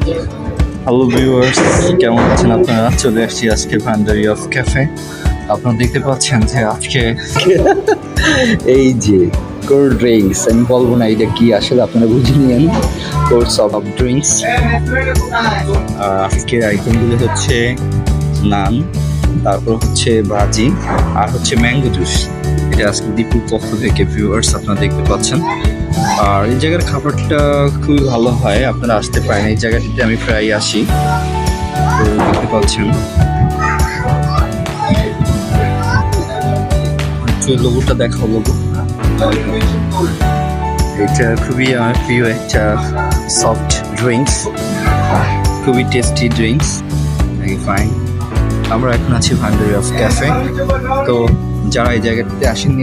Hello viewers, কেমন আছেন আপনারা? চলে আসছি আজকে ভান্ডারি অফ ক্যাফে। আপনারা দেখতে পাচ্ছেন যে আজকে এই যে কোল্ড ড্রিঙ্কস, আমি বলবো না এটা কি, আসলে আপনারা বুঝে নিন। কোর্স অফ ড্রিঙ্কস, আজকের আইটেমগুলো হচ্ছে নান, তারপর হচ্ছে ভাজি, আর হচ্ছে ম্যাঙ্গো জুস। এটা আজকে দীপুর পক্ষ থেকে ভিউয়ার্স আপনারা দেখতে পাচ্ছেন। আর এই জায়গার খাবারটা খুবই ভালো হয়, আপনারা আসতে পারেন। এই জায়গাটিতে আমি প্রায় আসি, তো দেখতে পাচ্ছেন। লোগোটা দেখাও, লোগো। এটা খুবই আমার প্রিয় একটা সফট ড্রিঙ্কস, খুবই টেস্টি ড্রিঙ্কস, ফাইন। আমরা এখন আছি ভান্ডারি অফ ক্যাফে। তো যারা এই জায়গাটিতে আসেননি